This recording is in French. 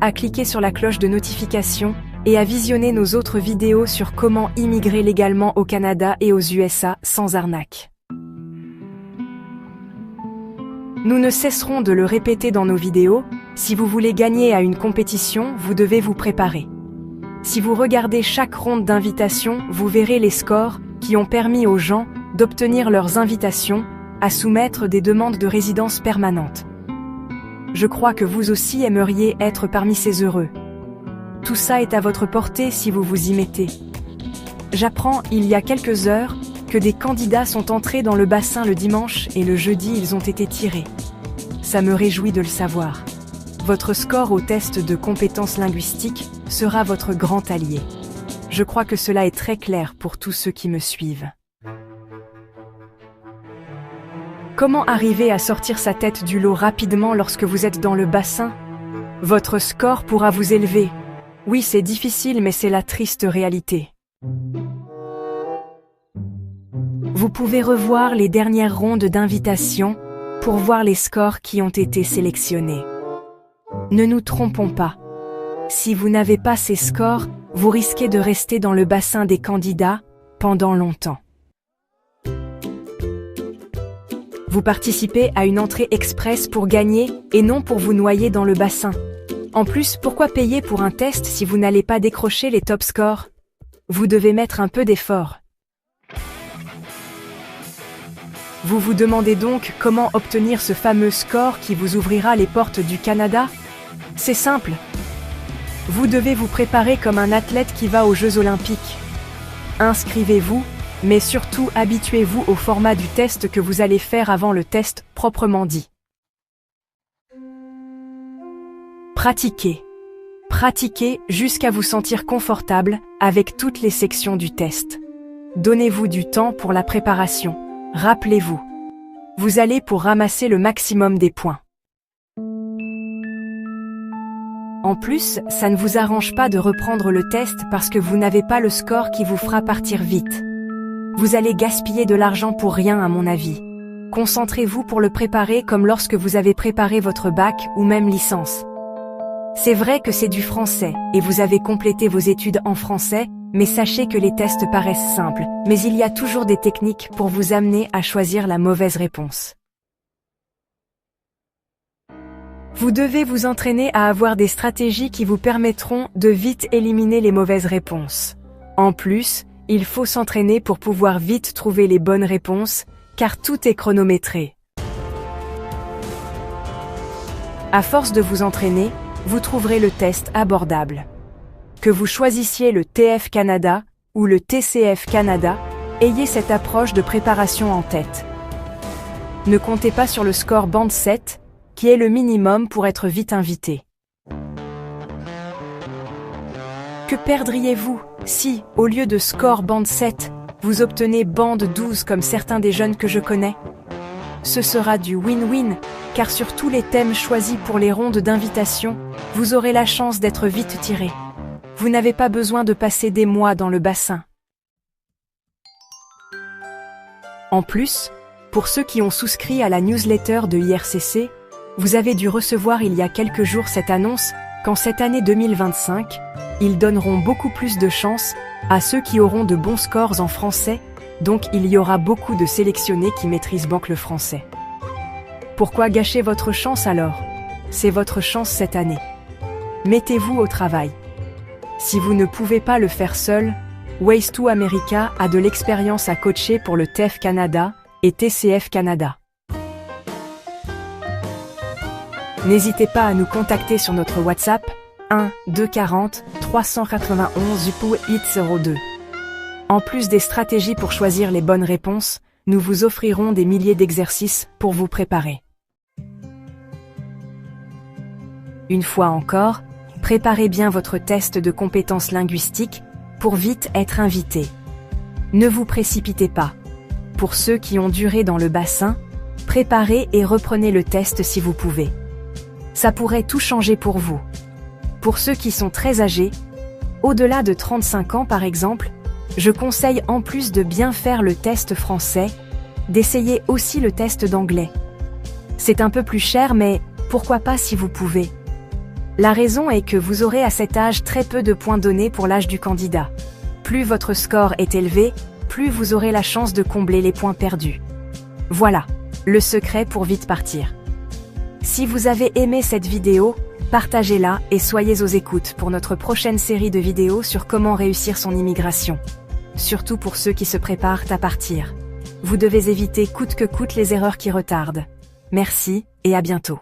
à cliquer sur la cloche de notification et à visionner nos autres vidéos sur comment immigrer légalement au Canada et aux USA sans arnaque. Nous ne cesserons de le répéter dans nos vidéos, si vous voulez gagner à une compétition, vous devez vous préparer. Si vous regardez chaque ronde d'invitation, vous verrez les scores qui ont permis aux gens d'obtenir leurs invitations à soumettre des demandes de résidence permanente. Je crois que vous aussi aimeriez être parmi ces heureux. Tout ça est à votre portée si vous vous y mettez. J'apprends il y a quelques heures que des candidats sont entrés dans le bassin le dimanche et le jeudi ils ont été tirés. Ça me réjouit de le savoir. Votre score au test de compétences linguistiques sera votre grand allié. Je crois que cela est très clair pour tous ceux qui me suivent. Comment arriver à sortir sa tête du lot rapidement lorsque vous êtes dans le bassin? Votre score pourra vous élever. Oui, c'est difficile, mais c'est la triste réalité. Vous pouvez revoir les dernières rondes d'invitation pour voir les scores qui ont été sélectionnés. Ne nous trompons pas. Si vous n'avez pas ces scores, vous risquez de rester dans le bassin des candidats pendant longtemps. Vous participez à une entrée express pour gagner et non pour vous noyer dans le bassin. En plus, pourquoi payer pour un test si vous n'allez pas décrocher les top scores? Vous devez mettre un peu d'effort. Vous vous demandez donc comment obtenir ce fameux score qui vous ouvrira les portes du Canada? C'est simple. Vous devez vous préparer comme un athlète qui va aux Jeux Olympiques. Inscrivez-vous, mais surtout habituez-vous au format du test que vous allez faire avant le test proprement dit. Pratiquez. Pratiquez jusqu'à vous sentir confortable avec toutes les sections du test. Donnez-vous du temps pour la préparation. Rappelez-vous. Vous allez pour ramasser le maximum des points. En plus, ça ne vous arrange pas de reprendre le test parce que vous n'avez pas le score qui vous fera partir vite. Vous allez gaspiller de l'argent pour rien à mon avis. Concentrez-vous pour le préparer comme lorsque vous avez préparé votre bac ou même licence. C'est vrai que c'est du français et vous avez complété vos études en français, mais sachez que les tests paraissent simples, mais il y a toujours des techniques pour vous amener à choisir la mauvaise réponse. Vous devez vous entraîner à avoir des stratégies qui vous permettront de vite éliminer les mauvaises réponses. En plus, il faut s'entraîner pour pouvoir vite trouver les bonnes réponses, car tout est chronométré. À force de vous entraîner, vous trouverez le test abordable. Que vous choisissiez le TF Canada ou le TCF Canada, ayez cette approche de préparation en tête. Ne comptez pas sur le score band 7, qui est le minimum pour être vite invité. Que perdriez-vous si, au lieu de score band 7, vous obtenez band 12 comme certains des jeunes que je connais? Ce sera du win-win, car sur tous les thèmes choisis pour les rondes d'invitation, vous aurez la chance d'être vite tiré. Vous n'avez pas besoin de passer des mois dans le bassin. En plus, pour ceux qui ont souscrit à la newsletter de IRCC, vous avez dû recevoir il y a quelques jours cette annonce qu'en cette année 2025, ils donneront beaucoup plus de chance à ceux qui auront de bons scores en français, donc il y aura beaucoup de sélectionnés qui maîtrisent banque le français. Pourquoi gâcher votre chance alors? C'est votre chance cette année. Mettez-vous au travail. Si vous ne pouvez pas le faire seul, Ways2 America a de l'expérience à coacher pour le TEF Canada et TCF Canada. N'hésitez pas à nous contacter sur notre WhatsApp 1 240 391 802. En plus des stratégies pour choisir les bonnes réponses, nous vous offrirons des milliers d'exercices pour vous préparer. Une fois encore, préparez bien votre test de compétences linguistiques pour vite être invité. Ne vous précipitez pas. Pour ceux qui ont duré dans le bassin, préparez et reprenez le test si vous pouvez. Ça pourrait tout changer pour vous. Pour ceux qui sont très âgés, au-delà de 35 ans par exemple, je conseille en plus de bien faire le test français, d'essayer aussi le test d'anglais. C'est un peu plus cher mais pourquoi pas si vous pouvez. La raison est que vous aurez à cet âge très peu de points donnés pour l'âge du candidat. Plus votre score est élevé, plus vous aurez la chance de combler les points perdus. Voilà, le secret pour vite partir. Si vous avez aimé cette vidéo, partagez-la et soyez aux écoutes pour notre prochaine série de vidéos sur comment réussir son immigration. Surtout pour ceux qui se préparent à partir. Vous devez éviter coûte que coûte les erreurs qui retardent. Merci et à bientôt.